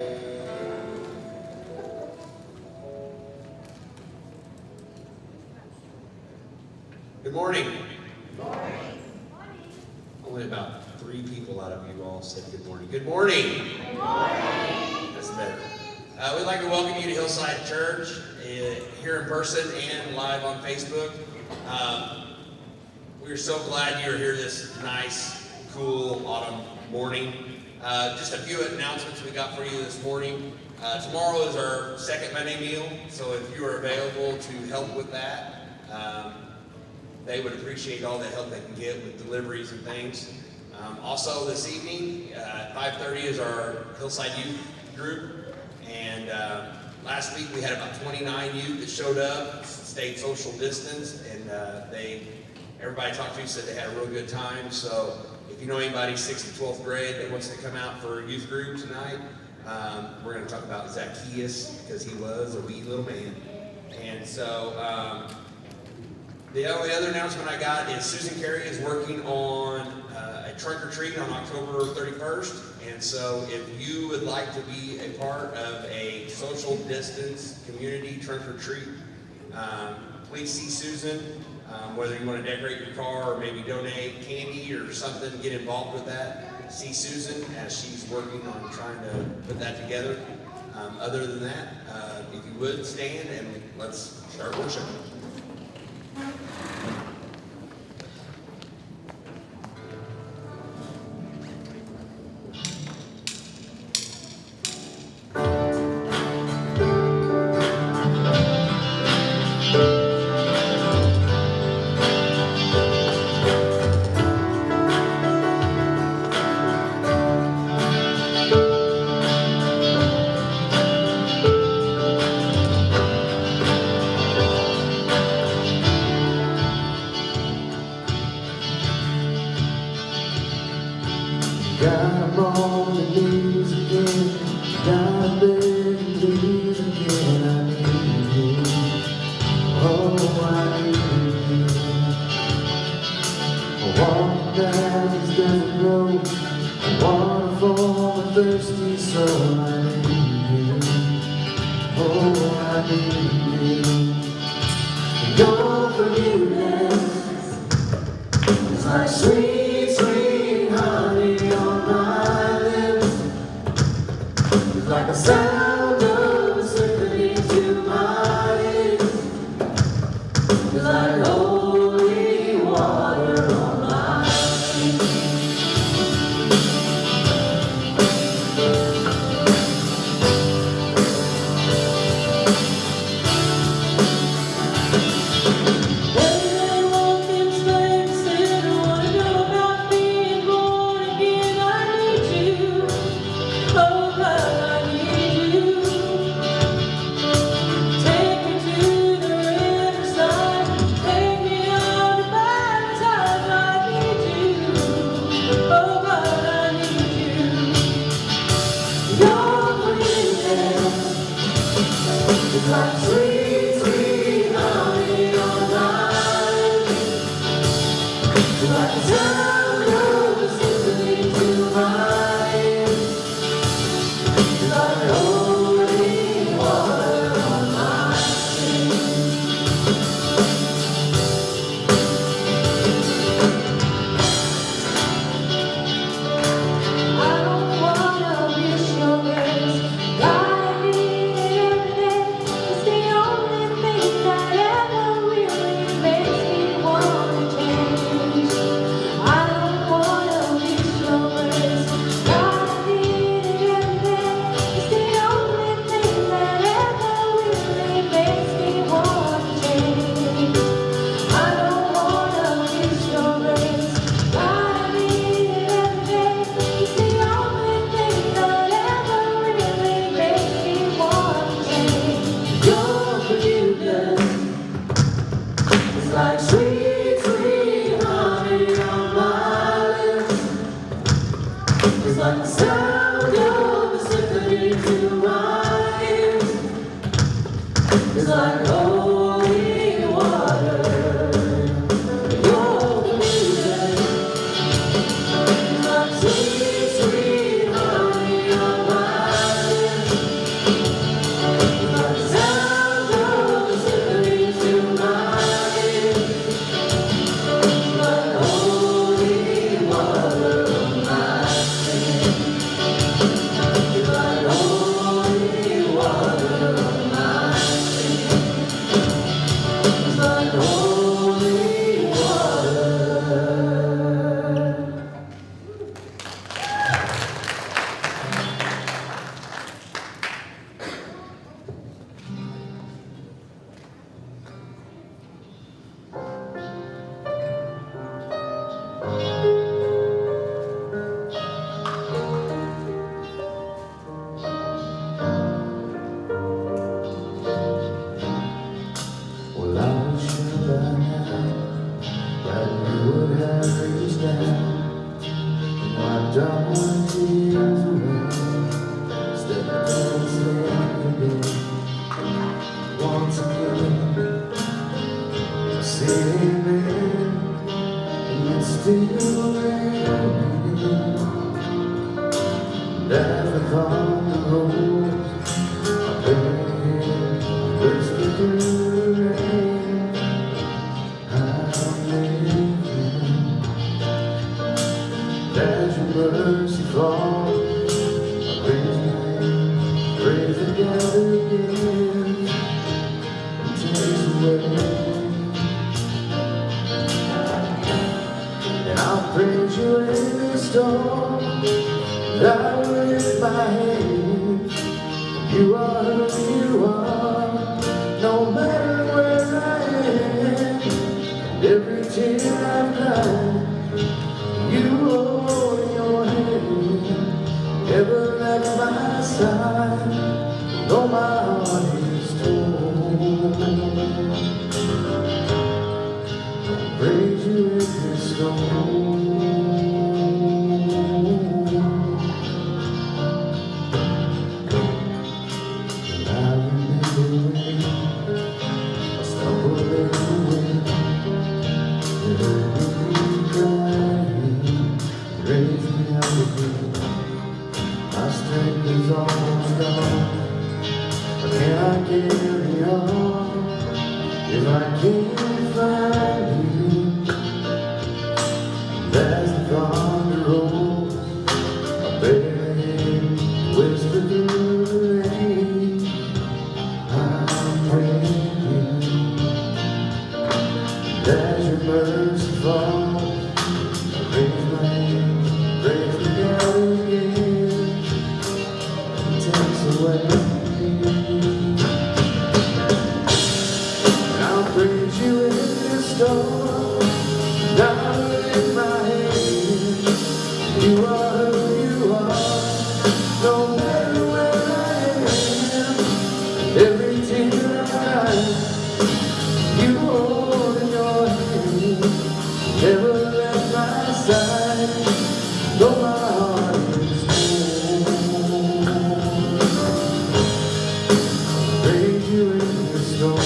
Good morning. Good morning. Only about 3 people out of you all said good morning. Good morning. Good morning. That's better. We'd like to welcome you to Hillside Church here in person and live on Facebook. We're so glad you're here this nice, cool autumn morning. Just a few announcements we got for you this morning. Tomorrow is our second Monday meal, so if you are available to help with that, they would appreciate all the help they can get with deliveries and things. Also this evening at 5:30 is our Hillside Youth group. And last week we had about 29 youth that showed up, stayed social distance, and everybody I talked to said they had a real good time. So if you know anybody 6th to 12th grade that wants to come out for a youth group tonight, we're going to talk about Zacchaeus because he was a wee little man. And so the only other announcement I got is Susan Carey is working on a trunk or treat on October 31st. And so if you would like to be a part of a social distance community trunk or treat, please see Susan. Whether you want to decorate your car or maybe donate candy or something, get involved with that. See Susan as she's working on trying to put that together. Other than that, if you would stand and let's start worship. I that you would have reached down and wiped all my tears away. Step dancing again, once again. I see it and it's still raining. And as the thunder rolls, I pray, whisper through the rain, I'm living. As your mercy falls, I praise your name, praise again, and takes away. And I'll praise you in the storm, and I will lift my hand. You are who you are, no matter where I am. Every tear I've cried, you hold in your hand. Never left my side, though my heart is torn. Praise you in this storm. And I remember when I stumbled in the wind, you heard me crying, raised me out again. My strength is almost gone, but can I carry on if I can't find you? As the thunder rolls, I barely whisper through the rain, I'm praying. As your mercy falls, I raise my hands, praise the God again, and takes away. And I'll praise you in this storm, and I'll lift my hand. You are who you are, no matter where I am. Every tear I cry, you hold in your hand. Never left my side, though my heart is torn. Praise you in the storm.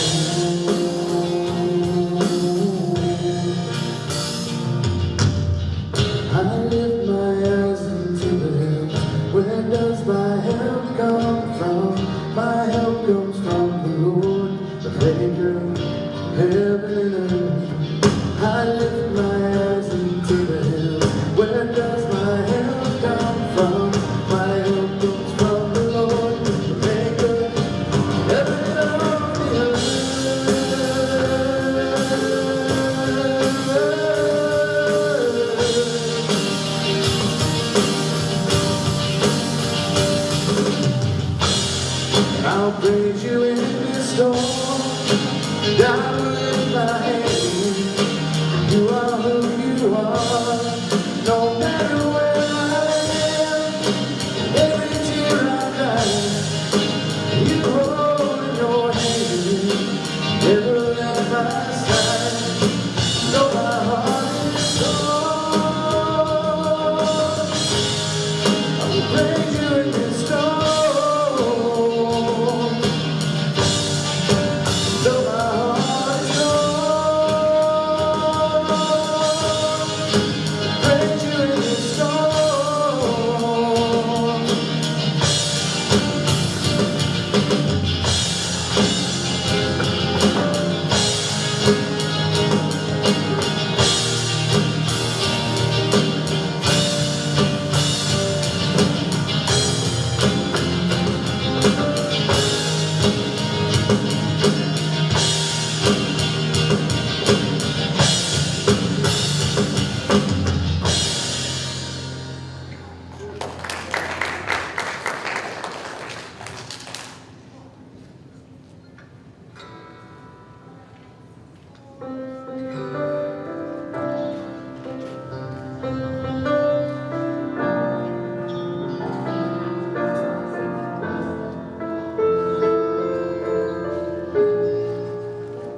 I lift my eyes into the hills. Where does my help come from? My help comes from the Lord, the maker of heaven and earth. I lift my eyes into the hills. Where does my help come from? My help comes from the Lord, the maker of heaven and earth. I'll praise you in this storm, and I will lift my hand. You are who you are, no matter where I am. Every tear I cry, you hold in your hand. Never left my side, though my heart is torn. I will praise you in this storm. Though my heart is torn, praise you in this storm.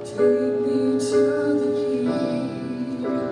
Take me to the King.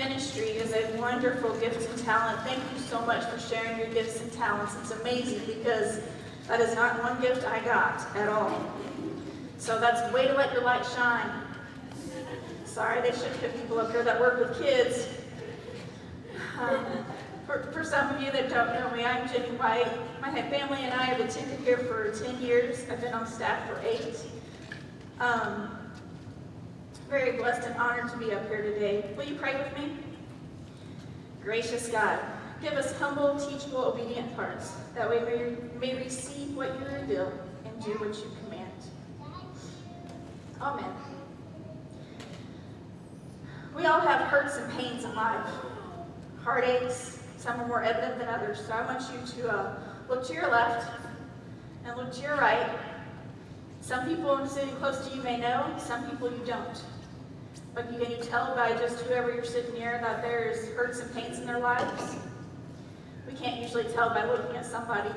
ministry is a wonderful gift and talent. Thank you so much for sharing your gifts and talents. It's amazing because that is not one gift I got at all. So that's way to let your light shine. Sorry, they shouldn't put people up here that work with kids. For some of you that don't know me, I'm Jenny White. My family and I have attended here for 10 years. I've been on staff for 8. Very blessed and honored to be up here today. Will you pray with me? Gracious God, give us humble, teachable, obedient hearts, that we may receive what you reveal and do what you command. Amen. We all have hurts and pains in life, heartaches. Some are more evident than others. So I want you to look to your left and look to your right. Some people sitting close to you may know, some people you don't. But can you tell by just whoever you're sitting near that there's hurts and pains in their lives? We can't usually tell by looking at somebody,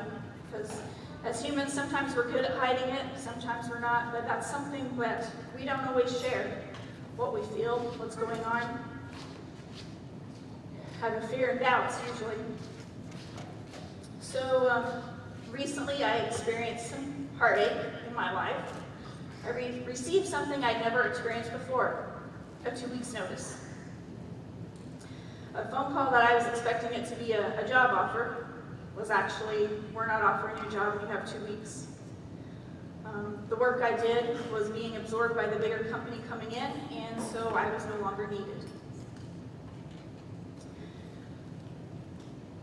because as humans, sometimes we're good at hiding it, sometimes we're not, but that's something that we don't always share. What we feel, what's going on. Having fear and doubts, usually. So, recently I experienced some heartache in my life. I received something I'd never experienced before. A 2 weeks notice. A phone call that I was expecting it to be a job offer was actually, we're not offering you a job and you have 2 weeks. The work I did was being absorbed by the bigger company coming in, and so I was no longer needed.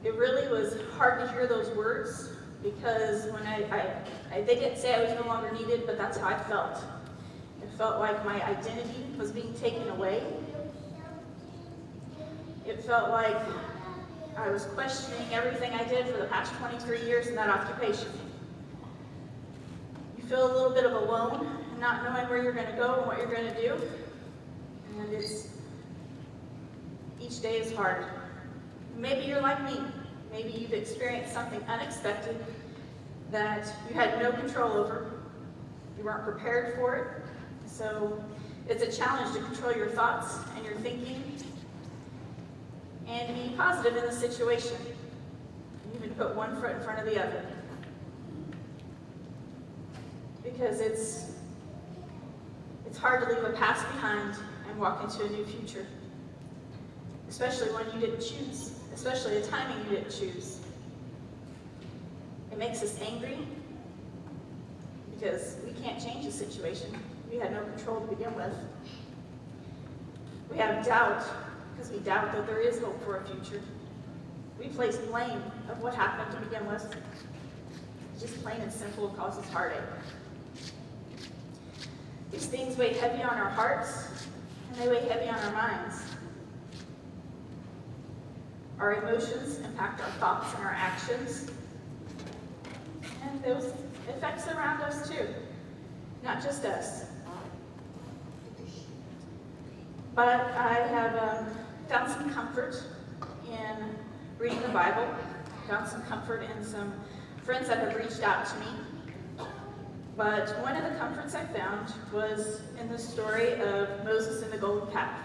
It really was hard to hear those words, because when they didn't say I was no longer needed, but that's how I felt. It felt like my identity was being taken away. It felt like I was questioning everything I did for the past 23 years in that occupation. You feel a little bit of alone, and not knowing where you're going to go and what you're going to do. And each day is hard. Maybe you're like me. Maybe you've experienced something unexpected that you had no control over. You weren't prepared for it. So it's a challenge to control your thoughts and your thinking and be positive in the situation. You even put one foot in front of the other. Because it's hard to leave a past behind and walk into a new future. Especially one you didn't choose. Especially a timing you didn't choose. It makes us angry because we can't change the situation. We had no control to begin with. We have doubt because we doubt that there is hope for a future. We place blame of what happened to begin with. Just plain and simple causes heartache. These things weigh heavy on our hearts, and they weigh heavy on our minds. Our emotions impact our thoughts and our actions. And those effects around us too, not just us. But I have found some comfort in reading the Bible, found some comfort in some friends that have reached out to me. But one of the comforts I found was in the story of Moses and the golden calf.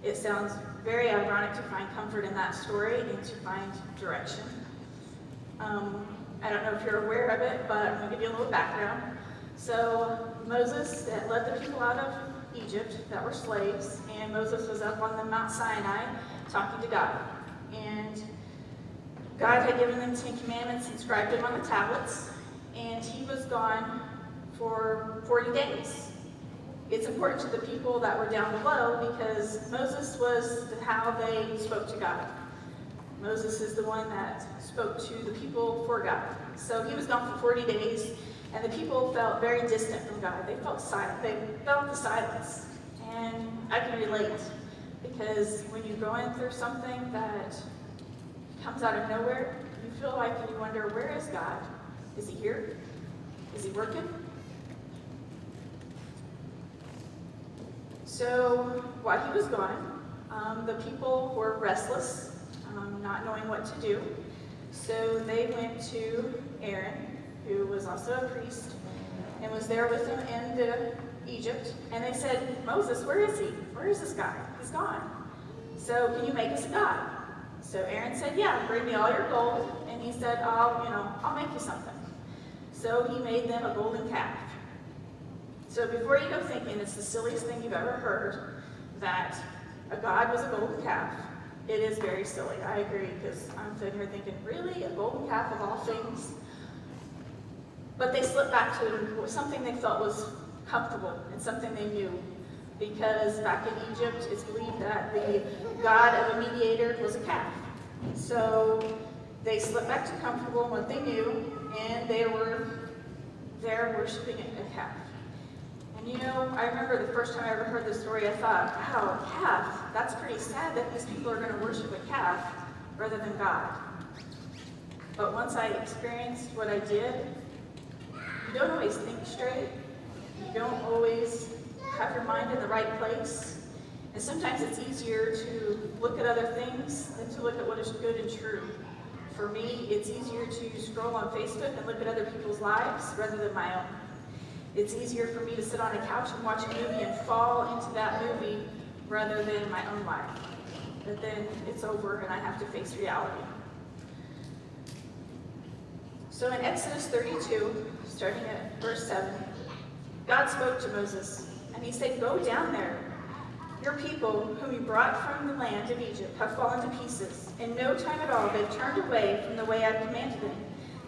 It sounds very ironic to find comfort in that story and to find direction. I don't know if you're aware of it, but I'm going to give you a little background. So Moses led the people out of Egypt that were slaves, and Moses was up on the Mount Sinai talking to God. And God had given them 10 commandments, inscribed them on the tablets, and he was gone for 40 days. It's important to the people that were down below because Moses was how they spoke to God. Moses is the one that spoke to the people for God. So he was gone for 40 days, and the people felt very distant from God. They felt silent. They felt the silence. And I can relate, because when you're going through something that comes out of nowhere, you feel like you wonder, where is God? Is he here? Is he working? So while he was gone, the people were restless, not knowing what to do. So they went to Aaron, who was also a priest, and was there with them in Egypt. And they said, Moses, where is he? Where is this guy? He's gone. So can you make us a god? So Aaron said, yeah, bring me all your gold. And he said, I'll make you something. So he made them a golden calf. So before you go thinking it's the silliest thing you've ever heard, that a god was a golden calf, it is very silly. I agree, because I'm sitting here thinking, really? A golden calf of all things? But they slipped back to something they felt was comfortable and something they knew. Because back in Egypt, it's believed that the god of a mediator was a calf. So they slipped back to comfortable, what they knew, and they were there worshiping a calf. And you know, I remember the first time I ever heard this story, I thought, wow, a calf, that's pretty sad that these people are going to worship a calf rather than God. But once I experienced what I did, you don't always think straight. You don't always have your mind in the right place. And sometimes it's easier to look at other things than to look at what is good and true. For me, it's easier to scroll on Facebook and look at other people's lives rather than my own. It's easier for me to sit on a couch and watch a movie and fall into that movie rather than my own life. But then it's over and I have to face reality. So in Exodus 32, starting at verse 7, God spoke to Moses, and he said, go down there. Your people, whom you brought from the land of Egypt, have fallen to pieces. In no time at all, they've turned away from the way I've commanded them.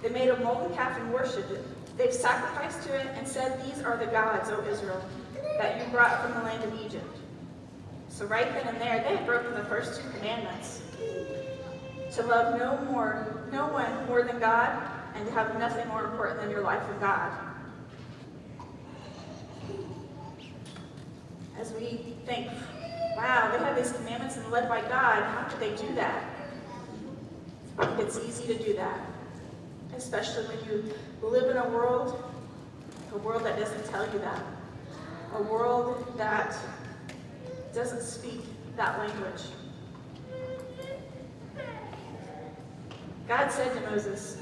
They made a molten calf and worshipped it. They've sacrificed to it and said, these are the gods, O Israel, that you brought from the land of Egypt. So right then and there, they had broken the first 2 commandments. To love no one more than God, and to have nothing more important than your life with God. As we think, wow, they have these commandments and led by God, how could they do that? It's easy to do that, especially when you live in a world that doesn't tell you that, a world that doesn't speak that language. God said to Moses,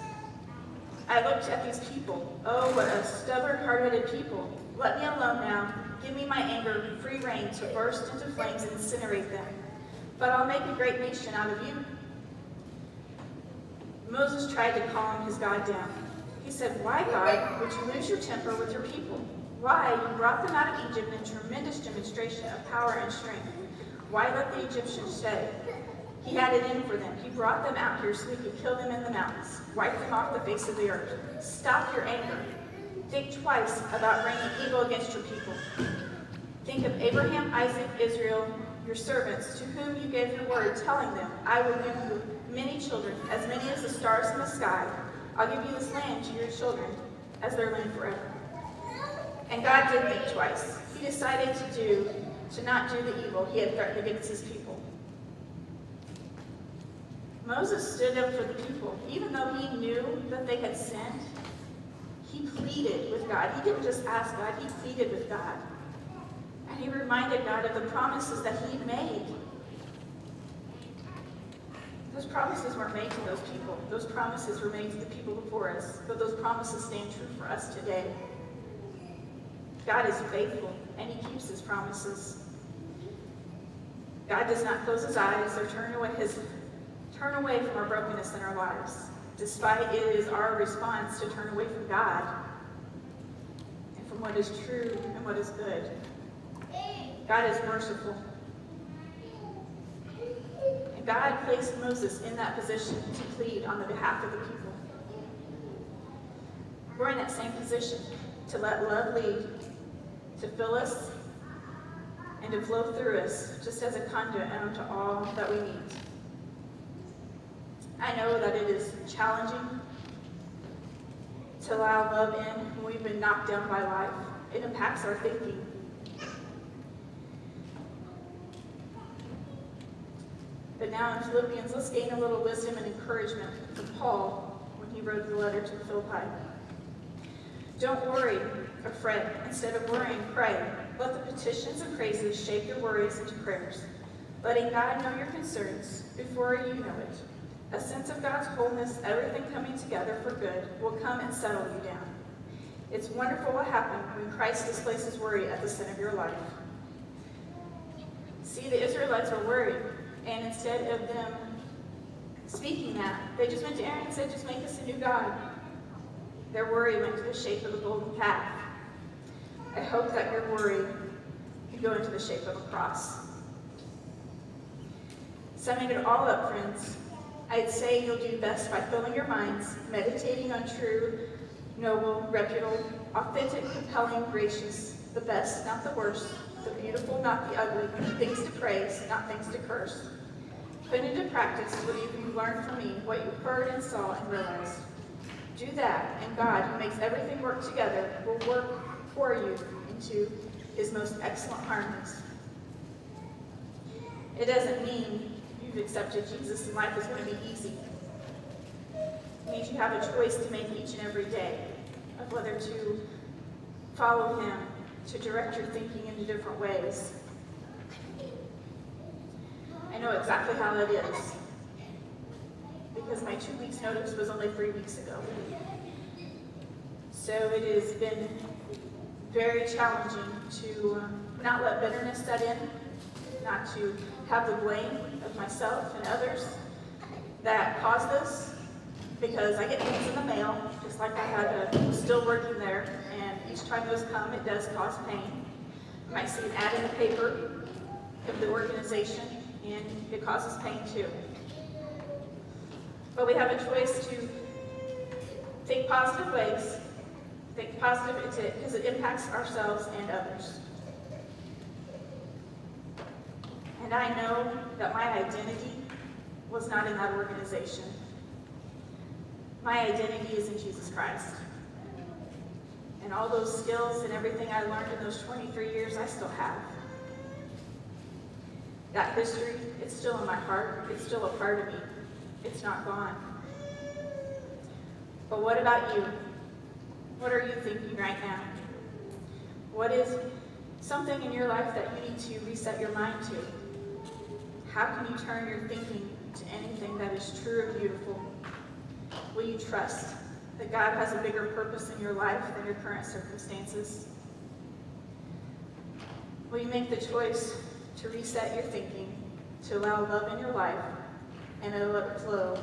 I looked at these people. Oh, what a stubborn, hard-headed people. Let me alone now. Give me my anger, free rein to burst into flames and incinerate them. But I'll make a great nation out of you. Moses tried to calm his God down. He said, why, God, would you lose your temper with your people? Why? You brought them out of Egypt in tremendous demonstration of power and strength. Why let the Egyptians stay? He had it in for them. He brought them out here so he could kill them in the mountains, wipe them off the face of the earth. Stop your anger. Think twice about bringing evil against your people. Think of Abraham, Isaac, Israel, your servants, to whom you gave your word, telling them, I will give you many children, as many as the stars in the sky. I'll give you this land to your children as their land forever. And God did think twice. He decided to not do the evil he had threatened against his people. Moses stood up for the people. Even though he knew that they had sinned, he pleaded with God. He didn't just ask God, he pleaded with God. And he reminded God of the promises that he'd made. Those promises weren't made to those people. Those promises were made to the people before us. But those promises stand true for us today. God is faithful, and he keeps his promises. God does not close his eyes or turn away from our brokenness in our lives, despite it is our response to turn away from God and from what is true and what is good. God is merciful. And God placed Moses in that position to plead on the behalf of the people. We're in that same position to let love lead, to fill us, and to flow through us, just as a conduit unto all that we need. I know that it is challenging to allow love in when we've been knocked down by life. It impacts our thinking. But now in Philippians, let's gain a little wisdom and encouragement from Paul when he wrote the letter to the Philippi. Don't worry or fret. Instead of worrying, pray. Let the petitions and praises shape your worries into prayers, letting God know your concerns before you know it. A sense of God's wholeness, everything coming together for good, will come and settle you down. It's wonderful what happens when Christ displaces worry at the center of your life. See, the Israelites were worried. And instead of them speaking that, they just went to Aaron and said, just make us a new god. Their worry went to the shape of a golden calf. I hope that your worry can go into the shape of a cross. Summing it all up, friends, I'd say you'll do best by filling your minds, meditating on true, noble, reputable, authentic, compelling, gracious, the best, not the worst, the beautiful, not the ugly, things to praise, not things to curse. Put into practice what you've learned from me, what you heard and saw and realized. Do that, and God, who makes everything work together, will work for you into his most excellent harmonies. It doesn't mean you've accepted Jesus and life is going to be easy. It means you have a choice to make each and every day of whether to follow him, to direct your thinking into different ways. I know exactly how that is, because my 2 weeks notice was only 3 weeks ago. So it has been very challenging to not let bitterness set in, not to have the blame of myself and others that caused this, because I get things in the mail, just like was still working there, and each time those come, it does cause pain. You might see an ad in the paper of the organization, and it causes pain too. But we have a choice to think positive ways, think positive because it impacts ourselves and others. And I know that my identity was not in that organization. My identity is in Jesus Christ. And all those skills and everything I learned in those 23 years, I still have. That history, it's still in my heart. It's still a part of me. It's not gone. But what about you? What are you thinking right now? What is something in your life that you need to reset your mind to? How can you turn your thinking to anything that is true and beautiful? Will you trust that God has a bigger purpose in your life than your current circumstances? Will you make the choice to reset your thinking, to allow love in your life, and to let it flow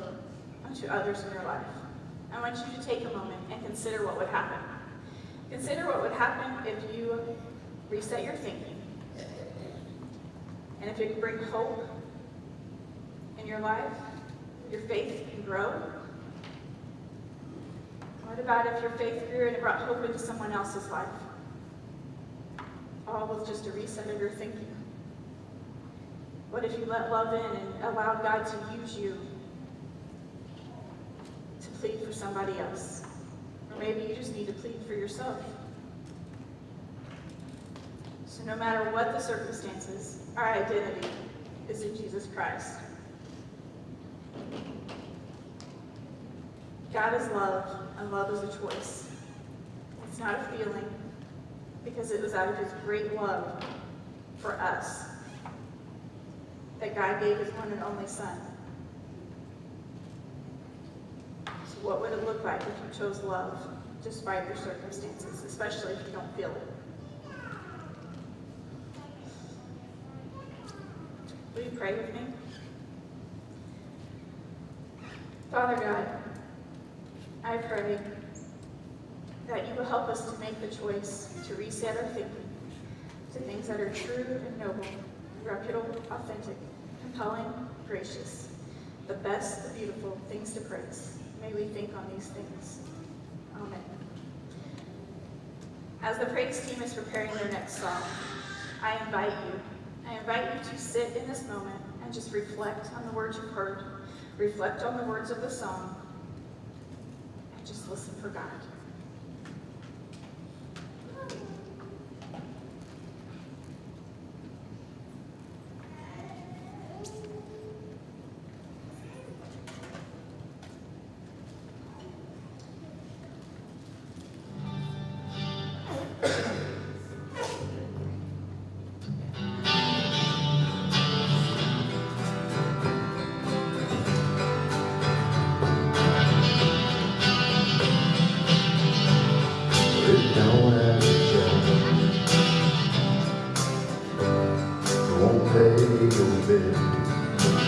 onto others in your life? I want you to take a moment and consider what would happen. Consider what would happen if you reset your thinking, and if it could bring hope in your life, your faith can grow. What about if your faith grew and it brought hope into someone else's life? All with just a reset of your thinking. What if you let love in and allowed God to use you to plead for somebody else? Or maybe you just need to plead for yourself. So no matter what the circumstances, our identity is in Jesus Christ. God is love, and love is a choice. It's not a feeling, because it was out of his great love for us that God gave his one and only Son. So what would it look like if you chose love despite your circumstances, especially if you don't feel it? Will you pray with me? Father God, I pray that you will help us to make the choice to reset our thinking to things that are true and noble, reputable, authentic, compelling, gracious, the best, the beautiful, things to praise. May we think on these things. Amen. As the praise team is preparing their next song, I invite you to sit in this moment and just reflect on the words you've heard, reflect on the words of the song, and just listen for God. Pay your bill.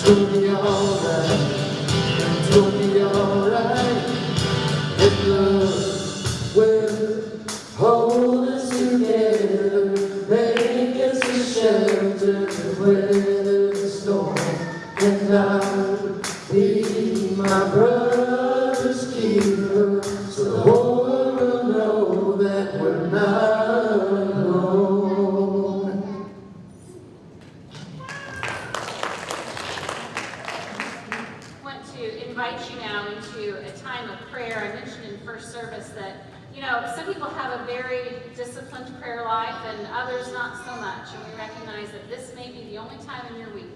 gonna be alright. It's gonna be alright. If love will hold us together, make us a shelter to weather the storm, and I'll be my brother's keeper, so the whole world will know that we're not alone. I want to invite you now into a time of prayer. I mentioned in first service that, some people have a very disciplined prayer life and others not so much. And we recognize that this may be the only time in your week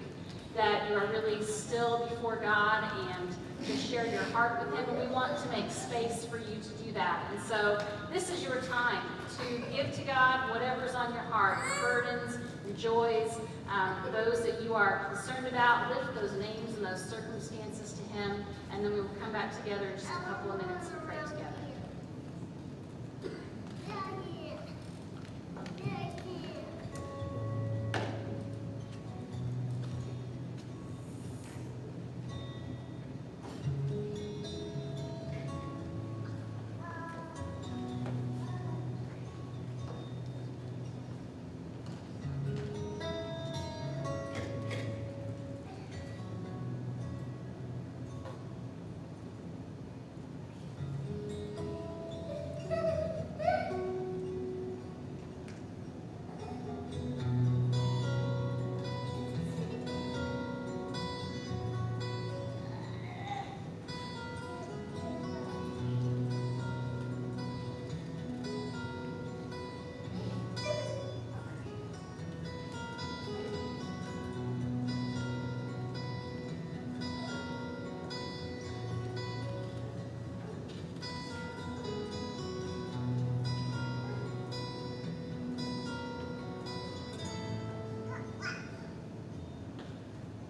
that you are really still before God and to share your heart with Him. And we want to make space for you to do that. And so this is your time to give to God whatever's on your heart, your burdens, your joys, those that you are concerned about. Lift those names and those circumstances to Him, and then we will come back together in just a couple of minutes and pray together.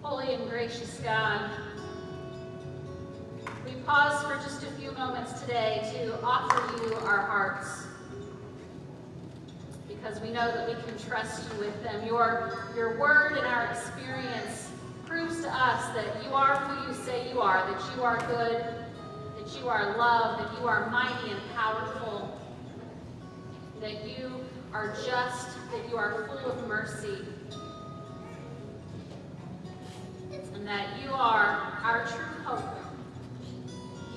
Holy and gracious God, we pause for just a few moments today to offer you our hearts, because we know that we can trust you with them. Your word and our experience proves to us that you are who you say you are, that you are good, that you are love, that you are mighty and powerful, that you are just, that you are full of mercy, and that you are our true hope.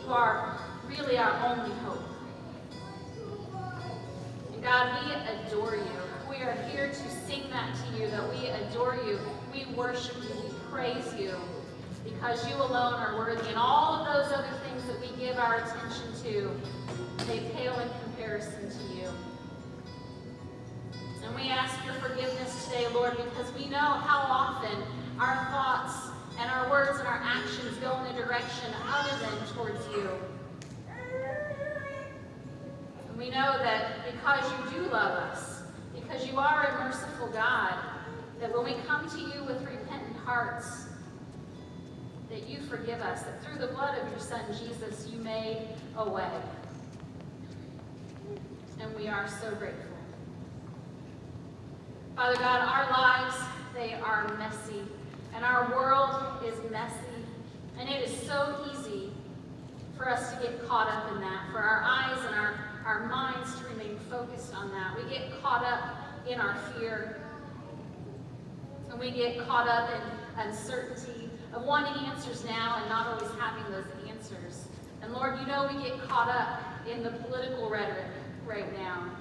You are really our only hope. And God, we adore you. We are here to sing that to you, that we adore you. We worship you. We praise you, because you alone are worthy. And all of those other things that we give our attention to, they pale in comparison to you. And we ask your forgiveness today, Lord, because we know how often our thoughts and our words and our actions go in a direction other than towards you. And we know that because you do love us, because you are a merciful God, that when we come to you with repentant hearts, that you forgive us, that through the blood of your Son, Jesus, you made a way. And we are so grateful. Father God, our lives, they are messy. And our world is messy, and it is so easy for us to get caught up in that, for our eyes and our minds to remain focused on that. We get caught up in our fear, and we get caught up in uncertainty of wanting answers now and not always having those answers. And Lord, you know we get caught up in the political rhetoric right now.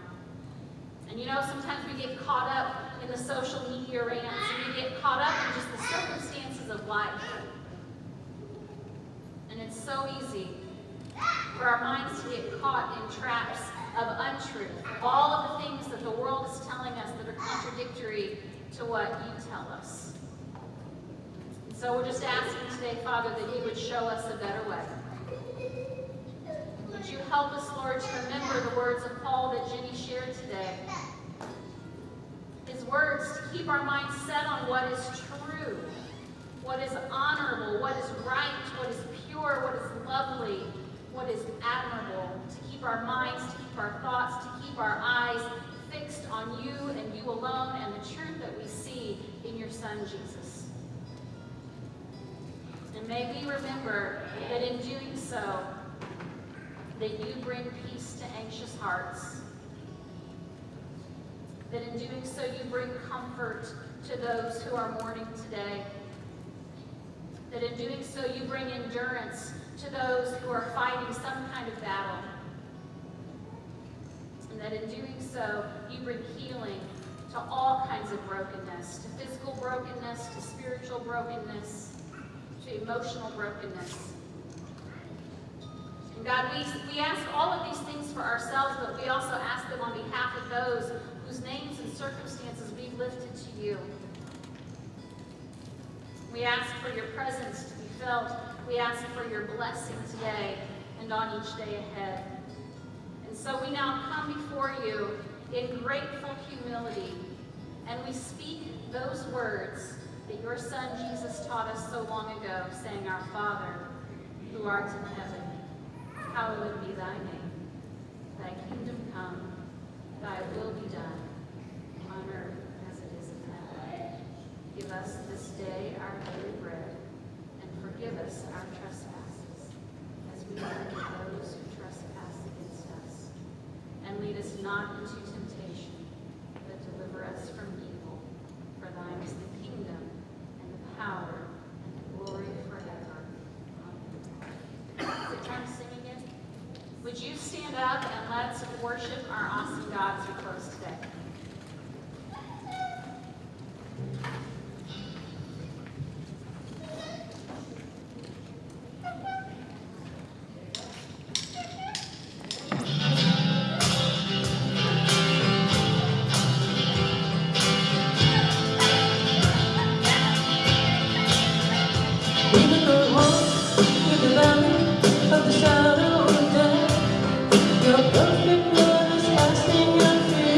And sometimes we get caught up in the social media rants, and we get caught up in just the circumstances of life. And it's so easy for our minds to get caught in traps of untruth, of all of the things that the world is telling us that are contradictory to what you tell us. And so we're just asking today, Father, that you would show us a better way. Would you help us, Lord, to remember the words of Paul that Jenny shared today? His words to keep our minds set on what is true, what is honorable, what is right, what is pure, what is lovely, what is admirable, to keep our minds, to keep our thoughts, to keep our eyes fixed on you and you alone and the truth that we see in your Son, Jesus. And may we remember that in doing so, that you bring peace to anxious hearts. That in doing so, you bring comfort to those who are mourning today. That in doing so, you bring endurance to those who are fighting some kind of battle. And that in doing so, you bring healing to all kinds of brokenness, to physical brokenness, to spiritual brokenness, to emotional brokenness. And God, we ask all of these things for ourselves, but we also ask them on behalf of those whose names and circumstances we've lifted to you. We ask for your presence to be felt. We ask for your blessing today and on each day ahead. And so we now come before you in grateful humility, and we speak those words that your Son Jesus taught us so long ago, saying, Our Father, who art in heaven, hallowed be thy name. Thy kingdom come, thy will be done, on earth as it is in heaven. Give us this day our daily bread, and forgive us our trespasses, as we forgive those who trespass against us. And lead us not into temptation, but deliver us from evil. For thine is the kingdom, and the power, and the glory forever. Amen. Is it time to sing again? Would you stand up and let's worship our awesome God as we close today? Your perfect love is lasting and fear.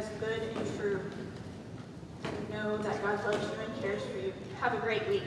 is good and true. Know that God loves you and cares for you. Have a great week.